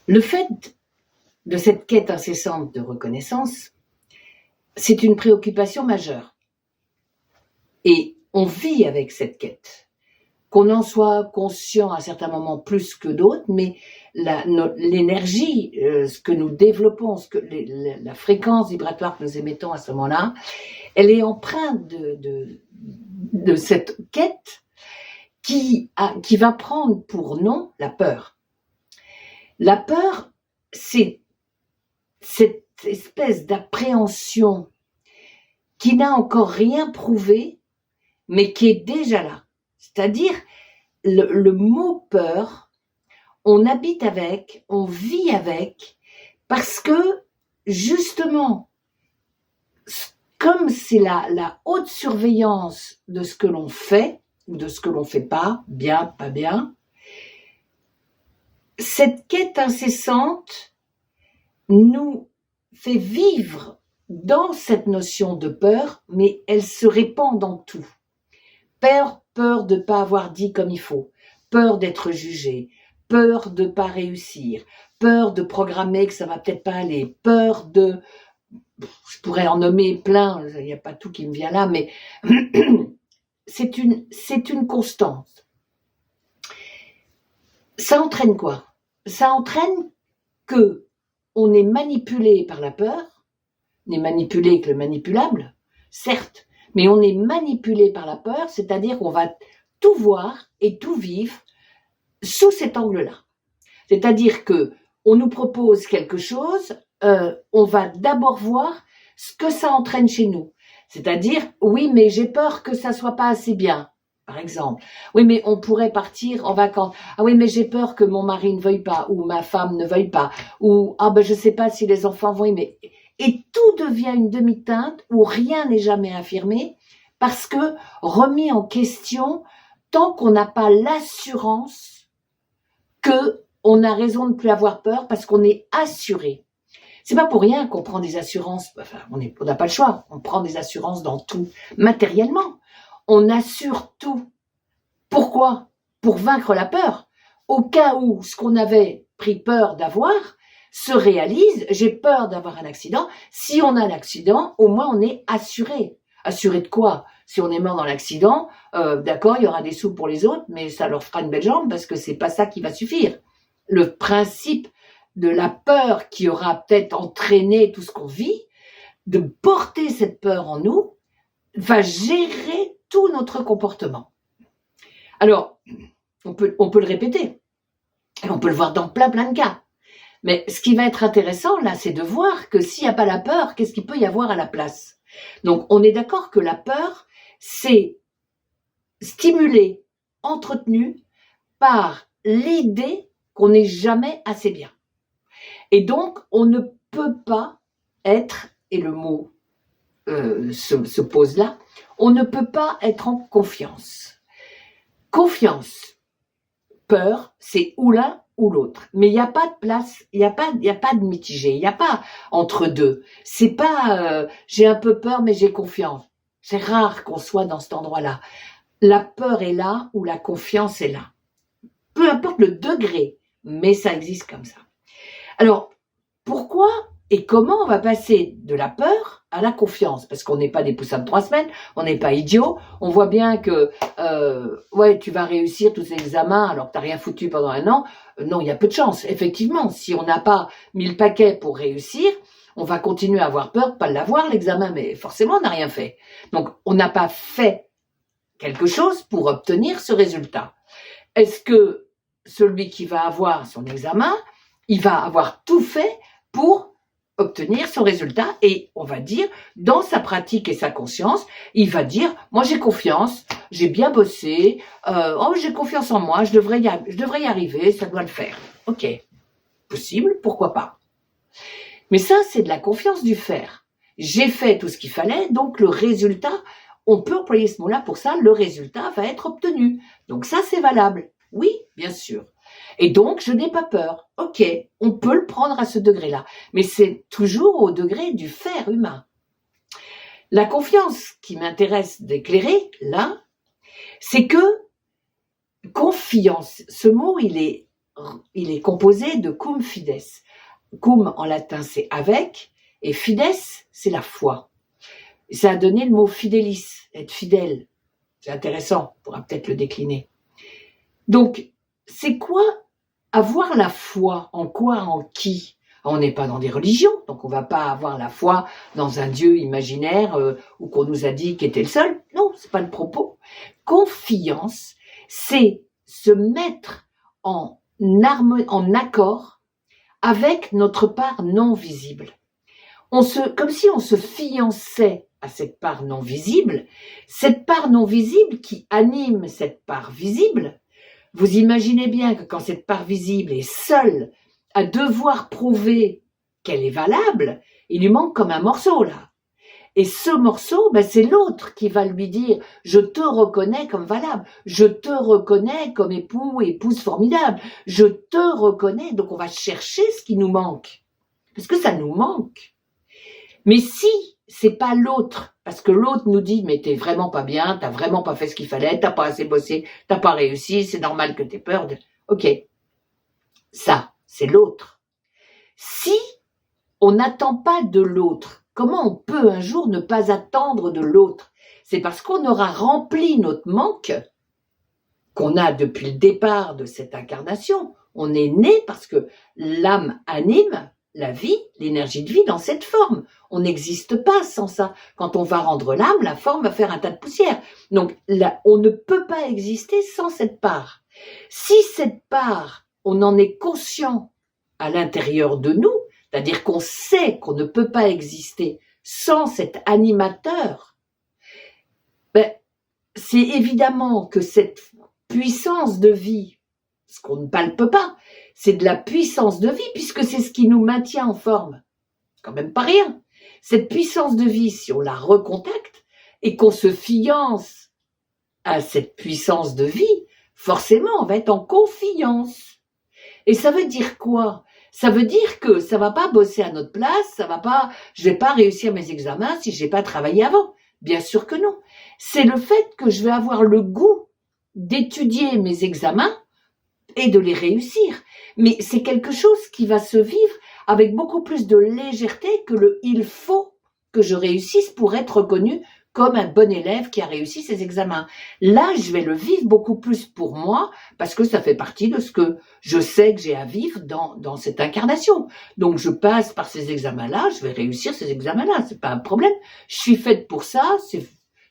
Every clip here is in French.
Le fait de cette quête incessante de reconnaissance, c'est une préoccupation majeure. Et on vit avec cette quête. Qu'on en soit conscient à certains moments plus que d'autres, mais l'énergie, ce que nous développons, la fréquence vibratoire que nous émettons à ce moment-là, elle est empreinte de cette quête qui va prendre pour nom la peur. La peur, c'est cette espèce d'appréhension qui n'a encore rien prouvé, mais qui est déjà là. C'est-à-dire, le mot peur, on habite avec, on vit avec, parce que, justement, comme c'est la haute surveillance de ce que l'on fait, ou de ce que l'on fait pas, bien, pas bien, cette quête incessante nous fait vivre dans cette notion de peur, mais elle se répand dans tout. Peur de ne pas avoir dit comme il faut, peur d'être jugé, peur de ne pas réussir, peur de programmer que ça va peut-être pas aller, peur de... Je pourrais en nommer plein, il n'y a pas tout qui me vient là, mais c'est une constante. Ça entraîne quoi? Ça entraîne que on est manipulé par la peur, on est manipulé avec le manipulable, certes, mais on est manipulé par la peur, c'est-à-dire qu'on va tout voir et tout vivre sous cet angle-là. C'est-à-dire que on nous propose quelque chose, on va d'abord voir ce que ça entraîne chez nous. C'est-à-dire, oui, mais j'ai peur que ça soit pas assez bien, par exemple. Oui, mais on pourrait partir en vacances. Ah oui, mais j'ai peur que mon mari ne veuille pas, ou ma femme ne veuille pas, ou je sais pas si les enfants vont aimer. Et tout devient une demi-teinte où rien n'est jamais affirmé, parce que remis en question tant qu'on n'a pas l'assurance qu'on a raison de ne plus avoir peur, parce qu'on est assuré. C'est pas pour rien qu'on prend des assurances, on n'a pas le choix, on prend des assurances dans tout, matériellement. On assure tout. Pourquoi? Pour vaincre la peur. Au cas où ce qu'on avait pris peur d'avoir se réalise, j'ai peur d'avoir un accident. Si on a un accident, au moins on est assuré. Assuré de quoi? Si on est mort dans l'accident, d'accord, il y aura des sous pour les autres, mais ça leur fera une belle jambe parce que c'est pas ça qui va suffire. Le principe de la peur qui aura peut-être entraîné tout ce qu'on vit, de porter cette peur en nous, va gérer tout notre comportement. Alors, on peut le répéter, et on peut le voir dans plein de cas. Mais ce qui va être intéressant, là, c'est de voir que s'il n'y a pas la peur, qu'est-ce qu'il peut y avoir à la place? Donc, on est d'accord que la peur, c'est stimulé, entretenu par l'idée qu'on n'est jamais assez bien. Et donc, on ne peut pas être, et le mot se pose là, on ne peut pas être en confiance. Confiance, peur, c'est ou l'un ou l'autre. Mais il n'y a pas de place, il n'y a pas de mitigé, il n'y a pas entre deux. C'est pas j'ai un peu peur mais j'ai confiance. C'est rare qu'on soit dans cet endroit-là. La peur est là ou la confiance est là. Peu importe le degré, mais ça existe comme ça. Alors, pourquoi et comment on va passer de la peur à la confiance? Parce qu'on n'est pas des poussins de 3 semaines, on n'est pas idiots. On voit bien que tu vas réussir tous ces examens alors que tu n'as rien foutu pendant 1 an. Non, il y a peu de chance. Effectivement, si on n'a pas mis le paquet pour réussir, on va continuer à avoir peur de ne pas l'avoir, l'examen, mais forcément, on n'a rien fait. Donc, on n'a pas fait quelque chose pour obtenir ce résultat. Est-ce que celui qui va avoir son examen, il va avoir tout fait pour obtenir son résultat, et on va dire, dans sa pratique et sa conscience, il va dire, moi j'ai confiance, j'ai bien bossé, j'ai confiance en moi, je devrais y arriver, ça doit le faire. Ok, possible, pourquoi pas. Mais ça, c'est de la confiance du faire. J'ai fait tout ce qu'il fallait, donc le résultat, on peut employer ce mot-là pour ça, le résultat va être obtenu. Donc ça, c'est valable. Oui, bien sûr. Et donc, je n'ai pas peur. Ok, on peut le prendre à ce degré-là. Mais c'est toujours au degré du faire humain. La confiance qui m'intéresse d'éclairer, là, c'est que confiance, ce mot, il est il est composé de cum fides. Cum en latin c'est avec, et fides c'est la foi. Et ça a donné le mot fidelis, être fidèle. C'est intéressant, on pourra peut-être le décliner. Donc, c'est quoi avoir la foi? En quoi? En qui? On n'est pas dans des religions, donc on va pas avoir la foi dans un Dieu imaginaire ou qu'on nous a dit qu'était le seul. Non, c'est pas le propos. Confiance, c'est se mettre en accord avec notre part non visible. Comme si on se fiançait à cette part non visible qui anime cette part visible. Vous imaginez bien que quand cette part visible est seule à devoir prouver qu'elle est valable, il lui manque comme un morceau là. Et ce morceau, c'est l'autre qui va lui dire « je te reconnais comme valable, je te reconnais comme époux, épouse formidable, je te reconnais ». Donc on va chercher ce qui nous manque, parce que ça nous manque. Mais si c'est pas l'autre, parce que l'autre nous dit « mais t'es vraiment pas bien, t'as vraiment pas fait ce qu'il fallait, t'as pas assez bossé, t'as pas réussi, c'est normal que t'aies peur de... » Ok, ça, c'est l'autre. Si on n'attend pas de l'autre, comment on peut un jour ne pas attendre de l'autre? C'est parce qu'on aura rempli notre manque qu'on a depuis le départ de cette incarnation. On est né parce que l'âme anime la vie, l'énergie de vie dans cette forme. On n'existe pas sans ça. Quand on va rendre l'âme, la forme va faire un tas de poussière. Donc là, on ne peut pas exister sans cette part. Si cette part, on en est conscient à l'intérieur de nous, c'est-à-dire qu'on sait qu'on ne peut pas exister sans cet animateur, c'est évidemment que cette puissance de vie, ce qu'on ne palpe pas, c'est de la puissance de vie puisque c'est ce qui nous maintient en forme. C'est quand même pas rien. Cette puissance de vie, si on la recontacte et qu'on se fiance à cette puissance de vie, forcément on va être en confiance. Et ça veut dire quoi? Ça veut dire que ça va pas bosser à notre place, je vais pas réussir mes examens si j'ai pas travaillé avant. Bien sûr que non. C'est le fait que je vais avoir le goût d'étudier mes examens et de les réussir. Mais c'est quelque chose qui va se vivre avec beaucoup plus de légèreté que le « il faut que je réussisse pour être reconnu comme un bon élève qui a réussi ses examens ». Là, je vais le vivre beaucoup plus pour moi parce que ça fait partie de ce que je sais que j'ai à vivre dans cette incarnation. Donc, je passe par ces examens-là, je vais réussir ces examens-là, c'est pas un problème. Je suis faite pour ça,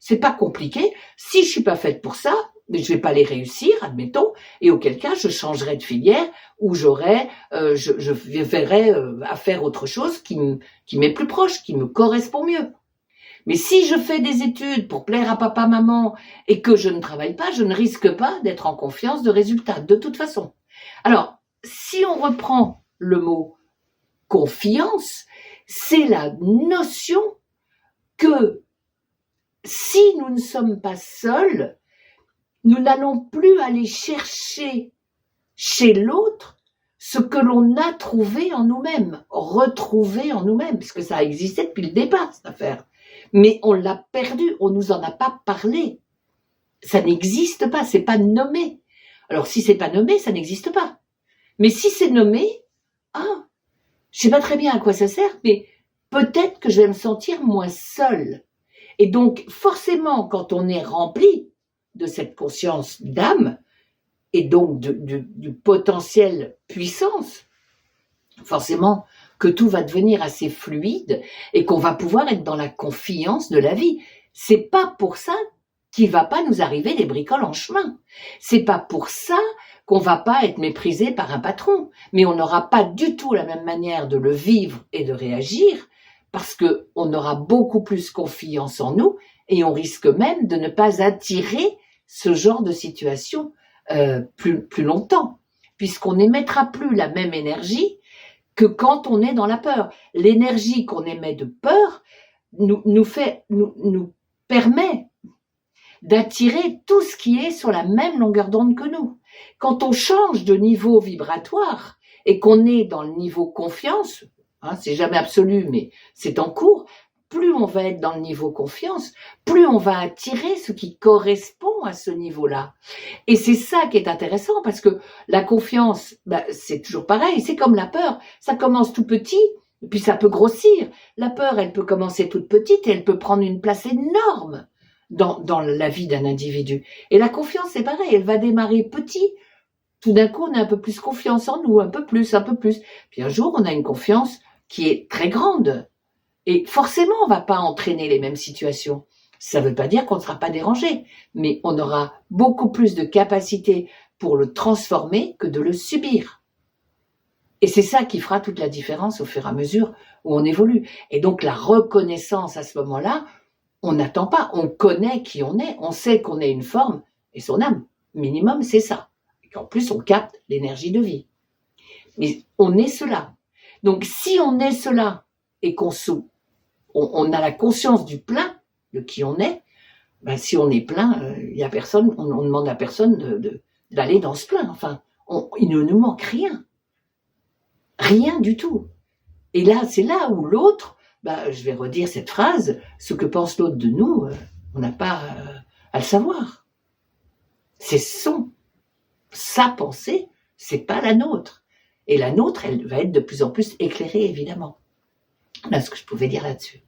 c'est pas compliqué. Si je suis pas faite pour ça, mais je vais pas les réussir, admettons, et auquel cas je changerai de filière ou je verrai à faire autre chose qui m'est plus proche, qui me correspond mieux. Mais si je fais des études pour plaire à papa, maman et que je ne travaille pas, je ne risque pas d'être en confiance de résultat, de toute façon. Alors, si on reprend le mot confiance, c'est la notion que si nous ne sommes pas seuls, nous n'allons plus aller chercher chez l'autre ce que l'on a trouvé en nous-mêmes, retrouvé en nous-mêmes, parce que ça a existé depuis le départ, cette affaire. Mais on l'a perdu, on nous en a pas parlé. Ça n'existe pas, c'est pas nommé. Alors si c'est pas nommé, ça n'existe pas. Mais si c'est nommé, je sais pas très bien à quoi ça sert, mais peut-être que je vais me sentir moins seule. Et donc, forcément, quand on est rempli de cette conscience d'âme, et donc du potentiel puissance, forcément que tout va devenir assez fluide et qu'on va pouvoir être dans la confiance de la vie. C'est pas pour ça qu'il va pas nous arriver des bricoles en chemin. C'est pas pour ça qu'on va pas être méprisé par un patron. Mais on n'aura pas du tout la même manière de le vivre et de réagir parce que on aura beaucoup plus confiance en nous et on risque même de ne pas attirer ce genre de situation plus longtemps, puisqu'on n'émettra plus la même énergie que quand on est dans la peur. L'énergie qu'on émet de peur nous permet d'attirer tout ce qui est sur la même longueur d'onde que nous. Quand on change de niveau vibratoire et qu'on est dans le niveau confiance, c'est jamais absolu, mais c'est en cours, plus on va être dans le niveau confiance, plus on va attirer ce qui correspond bon à ce niveau-là. Et c'est ça qui est intéressant, parce que la confiance, c'est toujours pareil, c'est comme la peur. Ça commence tout petit, puis ça peut grossir. La peur, elle peut commencer toute petite et elle peut prendre une place énorme dans la vie d'un individu. Et la confiance, c'est pareil, elle va démarrer petit. Tout d'un coup, on a un peu plus confiance en nous, un peu plus. Puis un jour, on a une confiance qui est très grande. Et forcément, on va pas entraîner les mêmes situations. Ça veut pas dire qu'on ne sera pas dérangé, mais on aura beaucoup plus de capacité pour le transformer que de le subir. Et c'est ça qui fera toute la différence au fur et à mesure où on évolue. Et donc la reconnaissance à ce moment-là, on n'attend pas, on connaît qui on est, on sait qu'on est une forme et son âme. Minimum, c'est ça. Et qu'en plus, on capte l'énergie de vie. Mais on est cela. Donc si on est cela et on a la conscience du plein de qui on est, si on est plein, y a personne, on demande à personne d'aller dans ce plein. Enfin, il ne nous manque rien. Rien du tout. Et là, c'est là où l'autre, je vais redire cette phrase, ce que pense l'autre de nous, on n'a pas à le savoir. C'est sa pensée, c'est pas la nôtre. Et la nôtre, elle va être de plus en plus éclairée, évidemment. Voilà ce que je pouvais dire là-dessus.